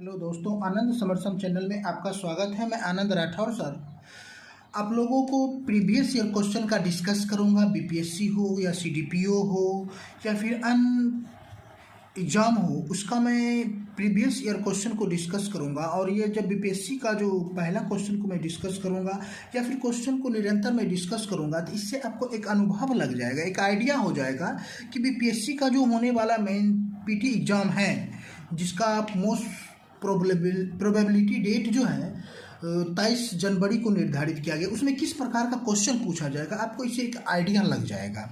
Hello दोस्तों, आनंद समरसम channel में आपका स्वागत है। मैं आनंद राठौर सर आप लोगों को प्रीवियस ईयर क्वेश्चन का डिस्कस करूंगा। बीपीएससी हो या सीडीपीओ हो या फिर अन एग्ज़ाम हो, उसका मैं प्रीवियस ईयर क्वेश्चन को डिस्कस करूंगा। और ये जब बीपीएससी का जो पहला क्वेश्चन को मैं डिस्कस करूंगा या फिर क्वेश्चन को निरंतर मैं डिस्कस करूंगा, तो इससे आपको एक अनुभव लग जाएगा, एक आइडिया हो जाएगा कि बीपीएससी का जो होने वाला मेन पीटी एग्ज़ाम है, जिसका मोस्ट प्रोबेबिलिटी डेट जो है 23 जनवरी को निर्धारित किया गया, उसमें किस प्रकार का क्वेश्चन पूछा जाएगा, आपको इससे एक आइडिया लग जाएगा।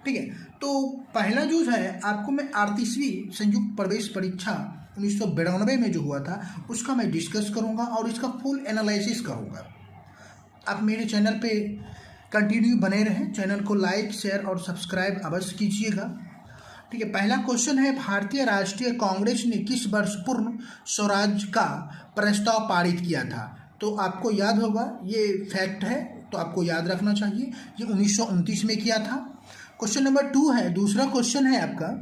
ठीक है, तो पहला जो है आपको मैं 38वीं संयुक्त प्रवेश परीक्षा 1992 में जो हुआ था उसका मैं डिस्कस करूंगा और इसका फुल एनालिसिस करूंगा। आप मेरे चैनल पे कंटिन्यू बने रहें, चैनल को लाइक शेयर और सब्सक्राइब अवश्य कीजिएगा। ठीक है, पहला क्वेश्चन है, भारतीय राष्ट्रीय कांग्रेस ने किस वर्ष पूर्ण स्वराज का प्रस्ताव पारित किया था? तो आपको याद होगा, ये फैक्ट है तो आपको याद रखना चाहिए, ये 1929 में किया था। क्वेश्चन नंबर 2 है, दूसरा क्वेश्चन है आपका,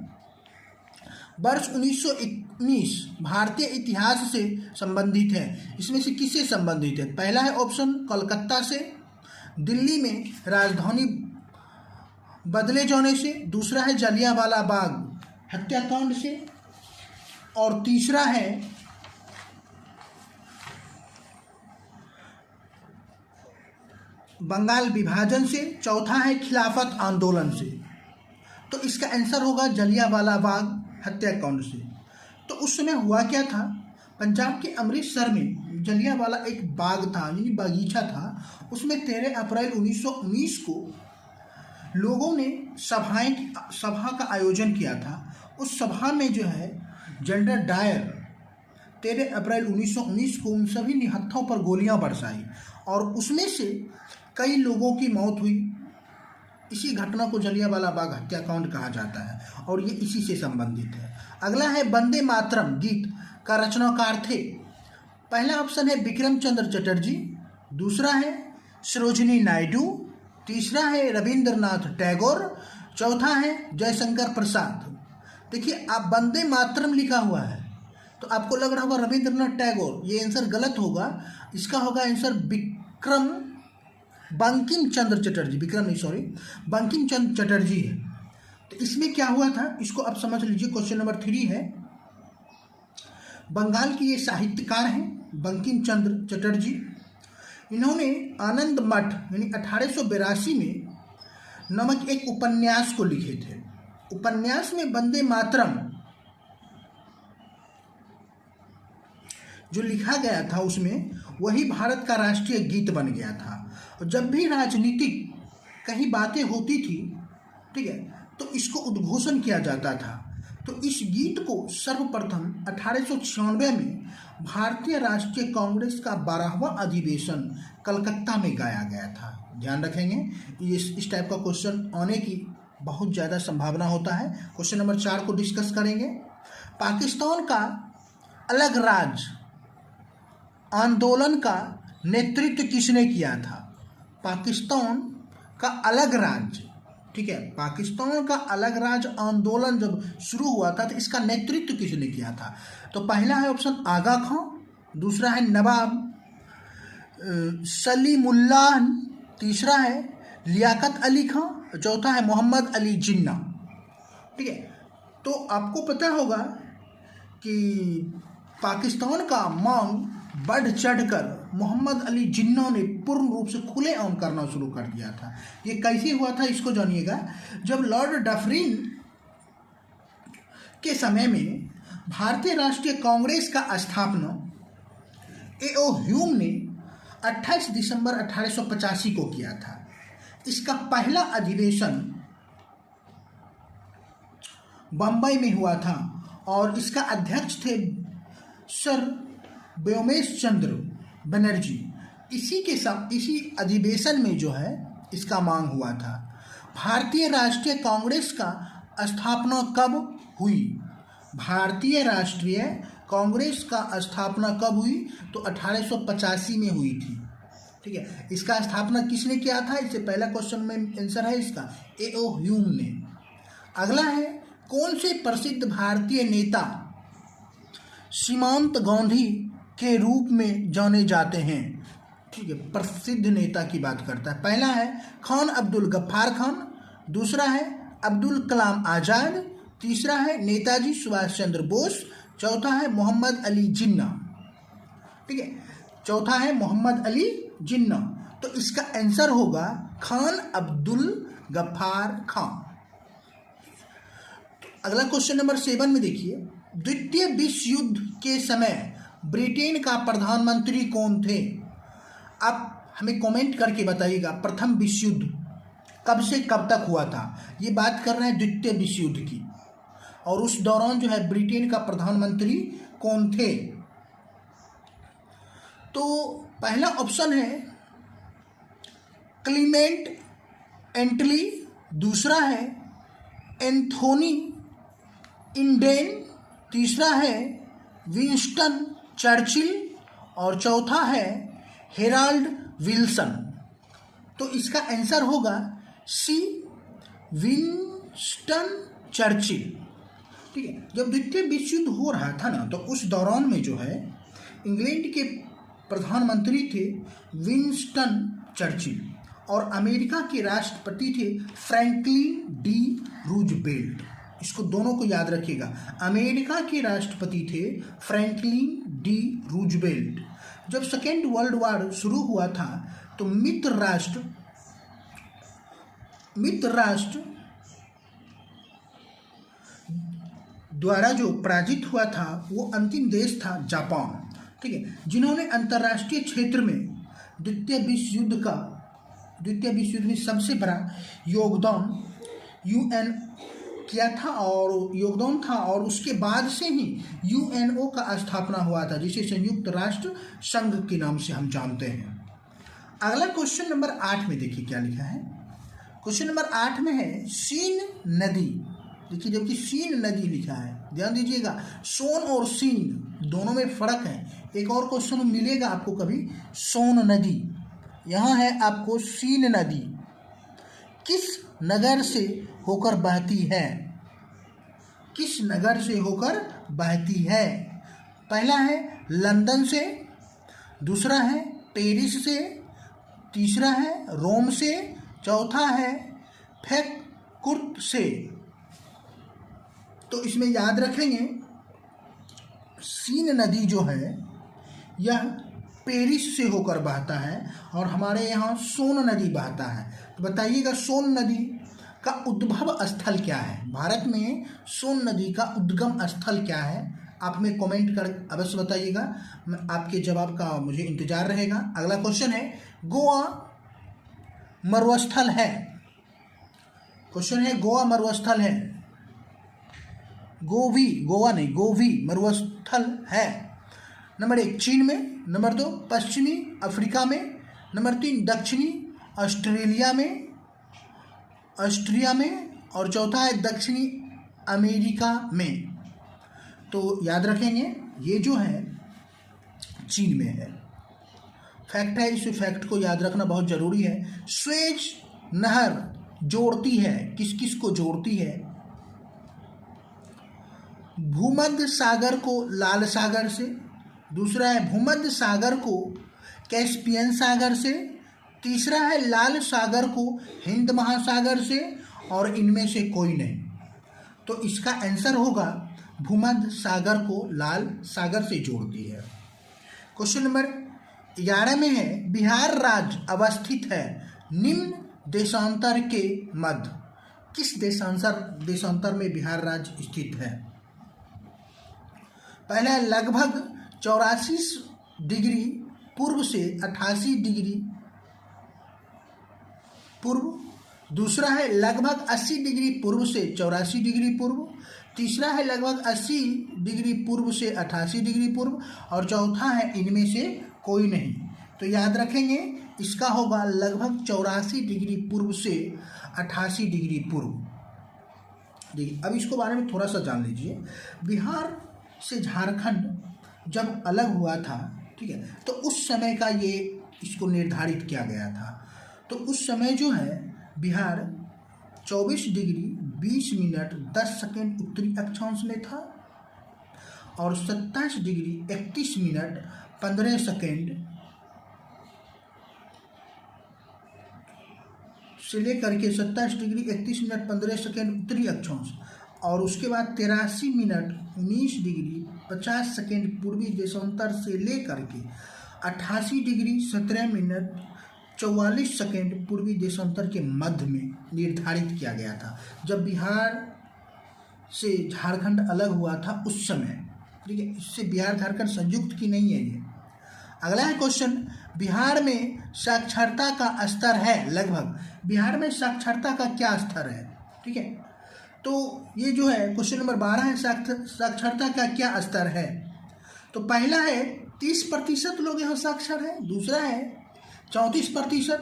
वर्ष 1919 भारतीय इतिहास से संबंधित है, इसमें से किससे संबंधित है? पहला है ऑप्शन कलकत्ता से, दिल्ली में राजधानी बदले जाने से, दूसरा है जलियांवाला बाग हत्याकांड से, और तीसरा है बंगाल विभाजन से, चौथा है खिलाफत आंदोलन से। तो इसका आंसर होगा जलियांवाला बाग हत्याकांड से। तो उस समय हुआ क्या था, पंजाब के अमृतसर में जलियांवाला एक बाग था, यानी बागीचा था, उसमें 13 अप्रैल 1919 को लोगों ने सभा का आयोजन किया था। उस सभा में जो है जनरल डायर 13 अप्रैल 1919 को उन सभी निहत्थों पर गोलियां बरसाई और उसमें से कई लोगों की मौत हुई। इसी घटना को जलियांवाला बाग हत्याकांड कहा जाता है और ये इसी से संबंधित है। अगला है, वंदे मातरम गीत का रचनाकार थे? पहला ऑप्शन है बिक्रम चंद्र चटर्जी, दूसरा है सरोजिनी नायडू, तीसरा है रविंद्रनाथ टैगोर, चौथा है जयशंकर प्रसाद। देखिए, आप वंदे मातरम लिखा हुआ है तो आपको लग रहा होगा रविंद्रनाथ टैगोर, ये आंसर गलत होगा। इसका होगा आंसर बंकिम चंद्र चटर्जी, विक्रम नहीं सॉरी, बंकिम चंद्र चटर्जी है। तो इसमें क्या हुआ था इसको आप समझ लीजिए। क्वेश्चन नंबर 3 है, बंगाल के ये साहित्यकार हैं बंकिम चंद्र चटर्जी। इन्होंने आनंद मठ यानी 1882 में नमक एक उपन्यास को लिखे थे। उपन्यास में वंदे मातरम जो लिखा गया था उसमें वही भारत का राष्ट्रीय गीत बन गया था। और जब भी राजनीतिक कहीं बातें होती थी, ठीक है, तो इसको उद्घोषण किया जाता था। तो इस गीत को सर्वप्रथम 1896 में भारतीय राष्ट्रीय कांग्रेस का 12वां अधिवेशन कलकत्ता में गाया गया था। ध्यान रखेंगे, इस टाइप का क्वेश्चन आने की बहुत ज़्यादा संभावना होता है। क्वेश्चन नंबर 4 को डिस्कस करेंगे। पाकिस्तान का अलग राज्य आंदोलन का नेतृत्व किसने किया था? पाकिस्तान का अलग राज्य, ठीक है, पाकिस्तान का अलग राज्य आंदोलन जब शुरू हुआ था तो इसका नेतृत्व किसने किया था? तो पहला है ऑप्शन आगा खां, दूसरा है नवाब सलीमुल्लाह, तीसरा है लियाकत अली खां, चौथा है मोहम्मद अली जिन्ना। ठीक है, तो आपको पता होगा कि पाकिस्तान का मांग बढ़ चढ़कर मोहम्मद अली जिन्ना ने पूर्ण रूप से खुलेआम करना शुरू कर दिया था। ये कैसे हुआ था इसको जानिएगा। जब लॉर्ड डफरिन के समय में भारतीय राष्ट्रीय कांग्रेस का स्थापना ए.ओ. ह्यूम ने 28 दिसंबर 1885 को किया था। इसका पहला अधिवेशन बम्बई में हुआ था और इसका अध्यक्ष थे सर व्योमेश चंद्र बनर्जी। इसी अधिवेशन में जो है इसका मांग हुआ था। भारतीय राष्ट्रीय कांग्रेस का स्थापना कब हुई? भारतीय राष्ट्रीय कांग्रेस का स्थापना कब हुई? तो 1885 में हुई थी। ठीक है, इसका स्थापना किसने किया था? इससे पहला क्वेश्चन में आंसर है इसका ए.ओ. ह्यूम ने। अगला है, कौन से प्रसिद्ध भारतीय नेता सीमांत गांधी के रूप में जाने जाते हैं। ठीक है, प्रसिद्ध नेता की बात करता है। पहला है खान अब्दुल गफ्फार खान, दूसरा है अब्दुल कलाम आज़ाद, तीसरा है नेताजी सुभाष चंद्र बोस, चौथा है मोहम्मद अली जिन्ना। ठीक है, चौथा है मोहम्मद अली जिन्ना। तो इसका आंसर होगा खान अब्दुल गफ्फार खान। अगला क्वेश्चन नंबर 7 में देखिए, द्वितीय विश्व युद्ध के समय ब्रिटेन का प्रधानमंत्री कौन थे? आप हमें कमेंट करके बताइएगा प्रथम विश्व युद्ध कब से कब तक हुआ था। ये बात कर रहे हैं द्वितीय विश्व युद्ध की, और उस दौरान जो है ब्रिटेन का प्रधानमंत्री कौन थे? तो पहला ऑप्शन है क्लीमेंट एंटली, दूसरा है एंथोनी इंडेन, तीसरा है विंस्टन चर्चिल और चौथा है हेराल्ड विल्सन। तो इसका आंसर होगा सी, विंस्टन चर्चिल। ठीक है, जब द्वितीय विश्व युद्ध हो रहा था ना, तो उस दौरान में जो है इंग्लैंड के प्रधानमंत्री थे विंस्टन चर्चिल और अमेरिका के राष्ट्रपति थे फ्रैंकलिन डी रूजवेल्ट। इसको दोनों को याद रखिएगा, अमेरिका के राष्ट्रपति थे फ्रैंकलिन डी रूजवेल्ट। जब सेकेंड वर्ल्ड वॉर शुरू हुआ था तो मित्र राष्ट्र द्वारा जो पराजित हुआ था वो अंतिम देश था जापान। ठीक है, जिन्होंने अंतर्राष्ट्रीय क्षेत्र में द्वितीय विश्व युद्ध में सबसे बड़ा योगदान यूएन किया था और उसके बाद से ही यूएनओ का स्थापना हुआ था, जिसे संयुक्त राष्ट्र संघ के नाम से हम जानते हैं। अगला क्वेश्चन नंबर 8 में देखिए क्या लिखा है। क्वेश्चन नंबर 8 में है सीन नदी। देखिए, जबकि सीन नदी लिखा है, ध्यान दीजिएगा, सोन और सीन दोनों में फर्क है। एक और क्वेश्चन मिलेगा आपको कभी, सोन नदी, यहाँ है आपको सीन नदी किस नगर से होकर बहती है? किस नगर से होकर बहती है? पहला है लंदन से, दूसरा है पेरिस से, तीसरा है रोम से, चौथा है फ्रैंकफर्ट से। तो इसमें याद रखेंगे सीन नदी जो है यह पेरिस से होकर बहता है और हमारे यहाँ सोन नदी बहता है। तो बताइएगा सोन नदी का उद्भव स्थल क्या है? भारत में सोन नदी का उद्गम स्थल क्या है? आप हमें कमेंट कर अवश्य बताइएगा, मैं आपके जवाब का मुझे इंतजार रहेगा। अगला क्वेश्चन है गोवा मरुस्थल है। क्वेश्चन है गोवा मरुस्थल है, गोवी मरुस्थल है। नंबर 1 चीन में, नंबर 2 पश्चिमी अफ्रीका में, नंबर 3 दक्षिणी ऑस्ट्रिया में और चौथा है दक्षिणी अमेरिका में। तो याद रखेंगे ये जो है चीन में है। फैक्ट है, इस फैक्ट को याद रखना बहुत ज़रूरी है। स्वेज नहर जोड़ती है, किस किस को जोड़ती है? भूमध्य सागर को लाल सागर से, दूसरा है भूमध्य सागर को कैस्पियन सागर से, तीसरा है लाल सागर को हिंद महासागर से और इनमें से कोई नहीं। तो इसका आंसर होगा भूमध्य सागर को लाल सागर से जोड़ती है। क्वेश्चन नंबर 11 में है बिहार राज्य अवस्थित है निम्न देशांतर के मध्य। किस देशांतर में बिहार राज्य स्थित है? पहला है लगभग 84 डिग्री पूर्व से 88 डिग्री पूर्व, दूसरा है लगभग 80 डिग्री पूर्व से 84 डिग्री पूर्व, तीसरा है लगभग 80 डिग्री पूर्व से 88 डिग्री पूर्व और चौथा है इनमें से कोई नहीं। तो याद रखेंगे इसका होगा लगभग 84 डिग्री पूर्व से 88 डिग्री पूर्व। देखिए, अब इसको बारे में थोड़ा सा जान लीजिए। बिहार से झारखंड जब अलग हुआ था, ठीक है, तो उस समय का ये इसको निर्धारित किया गया था। तो उस समय जो है बिहार 24 डिग्री 20 मिनट 10 सेकेंड उत्तरी अक्षांश में था और 27 डिग्री 31 मिनट 15 सेकेंड से लेकर के 27 डिग्री 31 मिनट 15 सेकेंड उत्तरी अक्षांश, और उसके बाद 83 मिनट 19 डिग्री 50 सेकेंड पूर्वी देशांतर से लेकर के 88 डिग्री 17 मिनट 44 सेकेंड पूर्वी देशांतर के मध्य में निर्धारित किया गया था, जब बिहार से झारखंड अलग हुआ था उस समय। ठीक है, इससे बिहार झारखंड संयुक्त की नहीं है ये। अगला है क्वेश्चन, बिहार में साक्षरता का स्तर है लगभग, बिहार में साक्षरता का क्या स्तर है। ठीक है, तो ये जो है क्वेश्चन नंबर 12 है, साक्षरता का क्या स्तर है। तो पहला है 30% लोग यहाँ साक्षर है, दूसरा है 34%,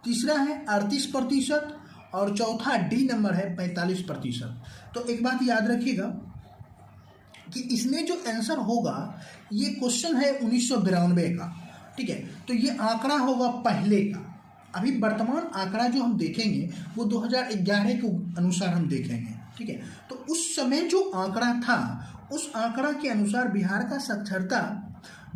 तीसरा है 38% और चौथा डी नंबर है 45%। तो एक बात याद रखिएगा कि इसमें जो आंसर होगा, ये क्वेश्चन है 1992 का। ठीक है, तो ये आंकड़ा होगा पहले का। अभी वर्तमान आंकड़ा जो हम देखेंगे वो 2011 के अनुसार हम देखेंगे। ठीक है, तो उस समय जो आंकड़ा था उस आंकड़ा के अनुसार बिहार का साक्षरता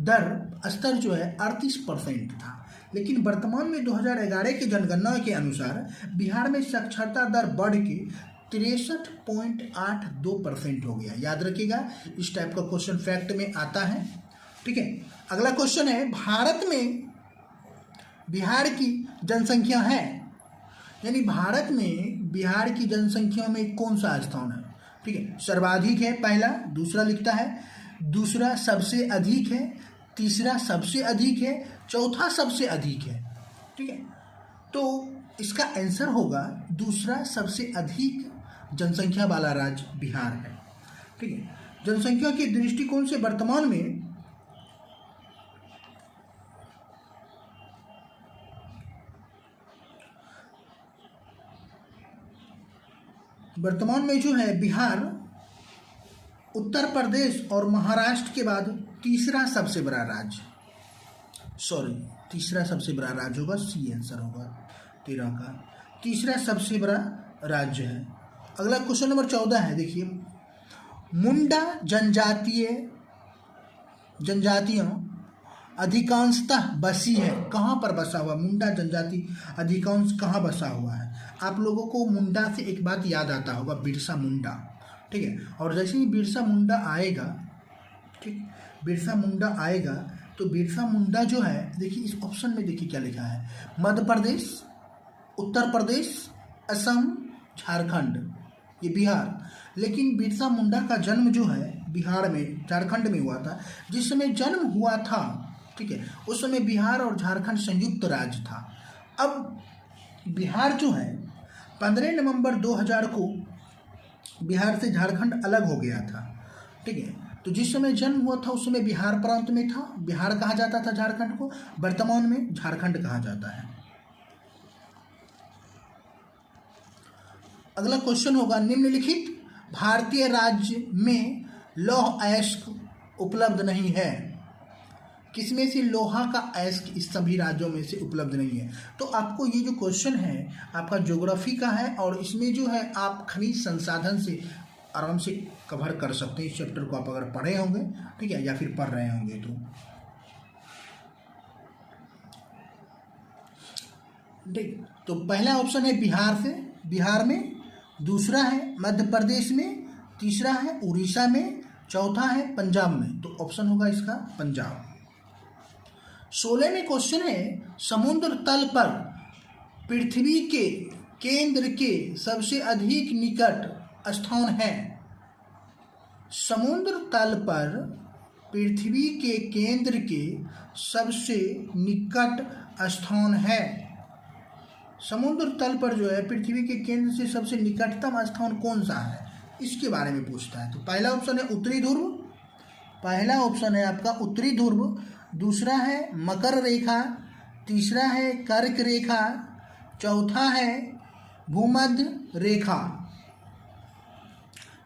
दर स्तर जो है 38% था, लेकिन वर्तमान में 2011 की जनगणना के अनुसार बिहार में साक्षरता दर बढ़ के 63.82% हो गया। याद रखिएगा, इस टाइप का क्वेश्चन फैक्ट में आता है। ठीक है, अगला क्वेश्चन है, भारत में बिहार की जनसंख्या है, यानी भारत में बिहार की जनसंख्या में कौन सा स्थान है। ठीक है, सर्वाधिक है पहला, दूसरा लिखता है, दूसरा सबसे अधिक है, तीसरा सबसे अधिक है, चौथा सबसे अधिक है। ठीक है, तो इसका आंसर होगा दूसरा सबसे अधिक जनसंख्या वाला राज्य बिहार है। ठीक है, जनसंख्या के दृष्टिकोण से वर्तमान में जो है बिहार उत्तर प्रदेश और महाराष्ट्र के बाद तीसरा सबसे बड़ा राज्य, तीसरा सबसे बड़ा राज्य होगा, सी आंसर होगा 13 का, तीसरा सबसे बड़ा राज्य है। अगला क्वेश्चन नंबर 14 है, देखिए, मुंडा जनजातियां अधिकांशतः बसी है, कहाँ पर बसा हुआ मुंडा जनजाति अधिकांश कहाँ बसा हुआ है। आप लोगों को मुंडा से एक बात याद आता होगा, बिरसा मुंडा। ठीक है, और जैसे ही बिरसा मुंडा आएगा, ठीक, बिरसा मुंडा आएगा तो बिरसा मुंडा जो है, देखिए इस ऑप्शन में देखिए क्या लिखा है, मध्य प्रदेश, उत्तर प्रदेश, असम, झारखंड, ये बिहार। लेकिन बिरसा मुंडा का जन्म जो है बिहार में, झारखंड में हुआ था। जिस समय जन्म हुआ था, ठीक है, उस समय बिहार और झारखंड संयुक्त राज्य था। अब बिहार जो है 15 नवंबर 2000 को बिहार से झारखंड अलग हो गया था। ठीक है, तो जिस समय जन्म हुआ था उस समय बिहार प्रांत में था, बिहार कहा जाता था झारखंड को, वर्तमान में झारखंड कहा जाता है। अगला क्वेश्चन होगा, निम्नलिखित भारतीय राज्य में लौह अयस्क उपलब्ध नहीं है, किसमें से लोहा का अयस्क इस सभी राज्यों में से उपलब्ध नहीं है। तो आपको ये जो क्वेश्चन है आपका ज्योग्राफी का है, और इसमें जो है आप खनिज संसाधन से आराम से कवर कर सकते हैं इस चैप्टर को, आप अगर पढ़े होंगे, ठीक है, या फिर पढ़ रहे होंगे तो। ठीक, तो पहला ऑप्शन है बिहार में, दूसरा है मध्य प्रदेश में, तीसरा है उड़ीसा में, चौथा है पंजाब में। तो ऑप्शन होगा इसका पंजाब। 16 में क्वेश्चन है, समुद्र तल पर पृथ्वी के केंद्र के सबसे अधिक निकट स्थान है। समुद्र तल पर पृथ्वी के केंद्र के सबसे निकट स्थान है। समुद्र तल पर जो है पृथ्वी के केंद्र से सबसे निकटतम स्थान कौन सा है, इसके बारे में पूछता है। तो पहला ऑप्शन है उत्तरी ध्रुव, पहला ऑप्शन है आपका उत्तरी ध्रुव, दूसरा है मकर रेखा, तीसरा है कर्क रेखा, चौथा है भूमध्य रेखा।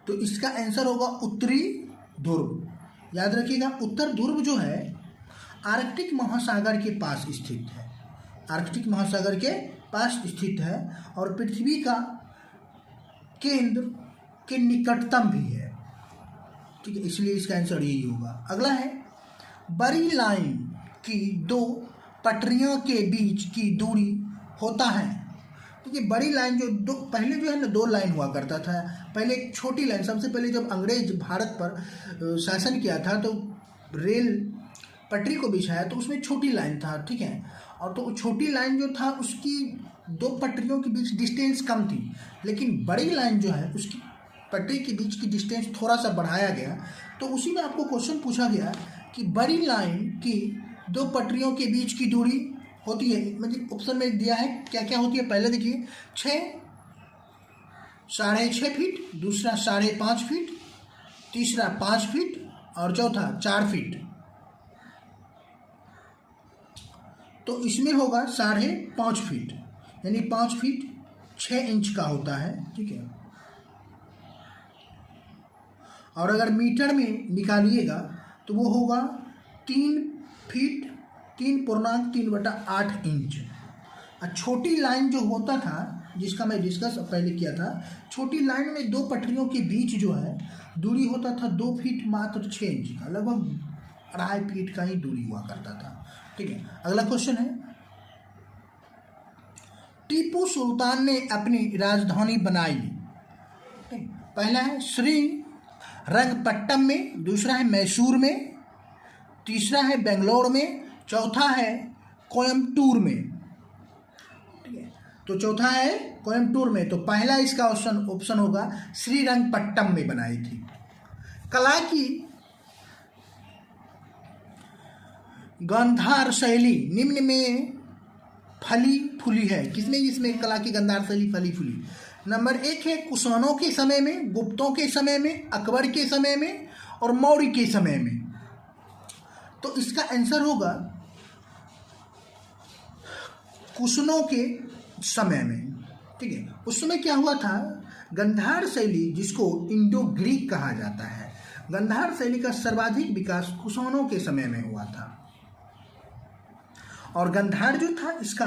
तो इसका आंसर होगा उत्तरी ध्रुव। याद रखिएगा, उत्तर ध्रुव जो है आर्कटिक महासागर के पास स्थित है, आर्कटिक महासागर के पास स्थित है, और पृथ्वी का केंद्र के निकटतम भी है। ठीक है, इसलिए इसका आंसर यही होगा। अगला है बड़ी लाइन की दो पटरियों के बीच की दूरी होता है। देखिए बड़ी लाइन जो दो, पहले जो है ना 2 लाइन हुआ करता था। पहले एक छोटी लाइन, सबसे पहले जब अंग्रेज भारत पर शासन किया था तो रेल पटरी को बिछाया तो उसमें छोटी लाइन था, ठीक है। और तो छोटी लाइन जो था उसकी 2 पटरियों के बीच डिस्टेंस कम थी, लेकिन बड़ी लाइन जो है उसकी पटरी के बीच की डिस्टेंस थोड़ा सा बढ़ाया गया। तो उसी में आपको क्वेश्चन पूछा गया कि बड़ी लाइन की 2 पटरियों के बीच की दूरी होती है, मतलब ऑप्शन में दिया है क्या क्या होती है। पहले देखिए 6, 6.5 फीट, दूसरा 5.5 फीट, तीसरा 5 फीट और चौथा 4 फीट। तो इसमें होगा 5.5 फीट, यानी 5 फीट 6 इंच का होता है, ठीक है। और अगर मीटर में निकालिएगा तो वो होगा 3 फीट 3.3/8 इंच। और छोटी लाइन जो होता था जिसका मैं डिस्कस पहले किया था, छोटी लाइन में 2 पटरियों के बीच जो है दूरी होता था 2 फीट मात्र 6 इंच का, लगभग 2.5 फीट का ही दूरी हुआ करता था, ठीक है। अगला क्वेश्चन है टीपू सुल्तान ने अपनी राजधानी बनाई। पहला है श्री रंगपट्टम में, दूसरा है मैसूर में, तीसरा है बेंगलोर में, चौथा है कोयम्बटूर में, ठीक है। तो चौथा है कोयम्बटूर में, तो पहला इसका ऑप्शन होगा श्रीरंगपट्टम में बनाई थी। कला की गांधार शैली निम्न में फली फूली है। किसमें इसमें कला की गांधार शैली फली फूली? नंबर 1 है कुषाणों के समय में, गुप्तों के समय में, अकबर के समय में और मौर्य के समय में। तो इसका आंसर होगा कुषाणों के समय में, ठीक है। उस समय क्या हुआ था, गांधार शैली जिसको इंडो ग्रीक कहा जाता है, गांधार शैली का सर्वाधिक विकास कुषाणों के समय में हुआ था। और गांधार जो था इसका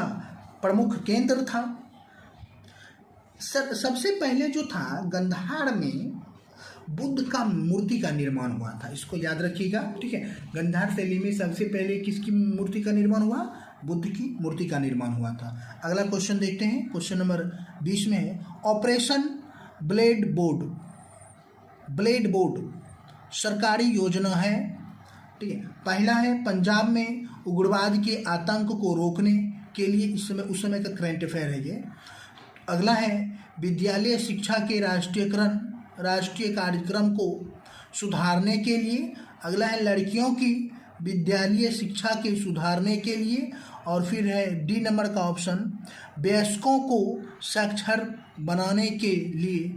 प्रमुख केंद्र था। सबसे पहले जो था गांधार में बुद्ध का मूर्ति का निर्माण हुआ था, इसको याद रखिएगा, ठीक है। गांधार शैली में सबसे पहले किसकी मूर्ति का निर्माण हुआ? बुद्ध की मूर्ति का निर्माण हुआ था। अगला क्वेश्चन देखते हैं, क्वेश्चन नंबर 20 में है operation blade board. Blade board सरकारी योजना है, ठीक है। पहला है पंजाब में उग्रवाद के आतंक को रोकने के लिए, उस समय का करंट अफेयर है ये। अगला है विद्यालय शिक्षा के राष्ट्रीय कार्यक्रम को सुधारने के लिए। अगला है लड़कियों की विद्यालय शिक्षा के सुधारने के लिए। और फिर है डी नंबर का ऑप्शन वयस्कों को साक्षर बनाने के लिए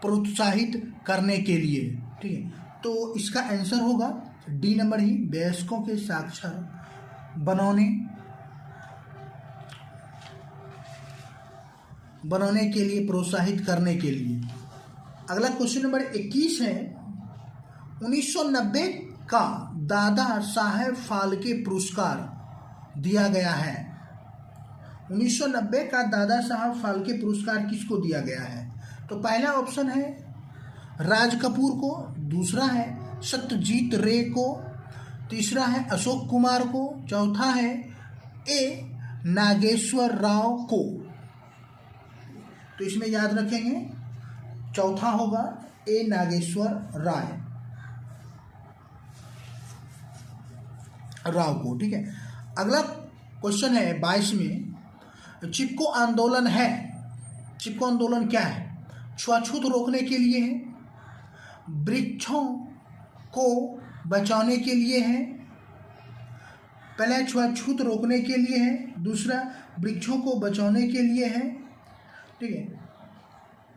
प्रोत्साहित करने के लिए, ठीक है। तो इसका आंसर होगा डी नंबर ही, वयस्कों के साक्षर बनाने के लिए, प्रोत्साहित करने के लिए। अगला क्वेश्चन नंबर 21 है 1990 का दादा साहेब फाल्के पुरस्कार दिया गया है। 1990 का दादा साहब फाल्के पुरस्कार किसको दिया गया है? तो पहला ऑप्शन है राज कपूर को, दूसरा है सत्यजीत रे को, तीसरा है अशोक कुमार को, चौथा है ए नागेश्वर राव को। तो इसमें याद रखेंगे चौथा होगा ए नागेश्वर राव को, ठीक है। अगला क्वेश्चन है 22 में चिपको आंदोलन है। चिपको आंदोलन क्या है? छुआछूत रोकने के लिए है, वृक्षों को बचाने के लिए है। पहला छुआछूत रोकने के लिए है, दूसरा वृक्षों को बचाने के लिए है, ठीक है।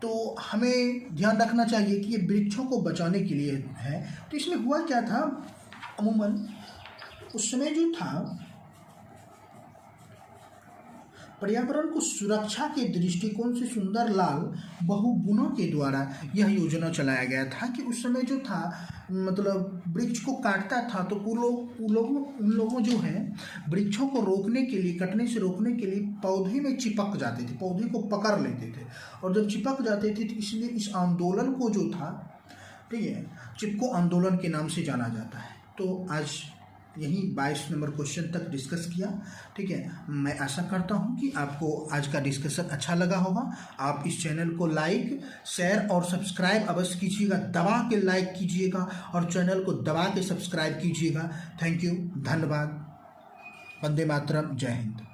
तो हमें ध्यान रखना चाहिए कि ये वृक्षों को बचाने के लिए है। तो इसमें हुआ क्या था, अमूमन उस समय जो था पर्यावरण को सुरक्षा के दृष्टिकोण से सुंदरलाल बहुगुणा के द्वारा यह योजना चलाया गया था कि उस समय जो था मतलब वृक्ष को काटता था तो उन लोगों जो है वृक्षों को रोकने के लिए, कटने से रोकने के लिए पौधे में चिपक जाते थे, पौधे को पकड़ लेते थे। और जब चिपक जाते थे तो इसलिए इस आंदोलन को जो था ठीक है, चिपको आंदोलन के नाम से जाना जाता है। तो आज यही 22 नंबर क्वेश्चन तक डिस्कस किया। ठीक है, मैं आशा करता हूँ कि आपको आज का डिस्कशन अच्छा लगा होगा। आप इस चैनल को लाइक, शेयर और सब्सक्राइब अवश्य कीजिएगा। दबा के लाइक कीजिएगा और चैनल को दबा के सब्सक्राइब कीजिएगा। थैंक यू, धन्यवाद, वंदे मातरम, जय हिंद।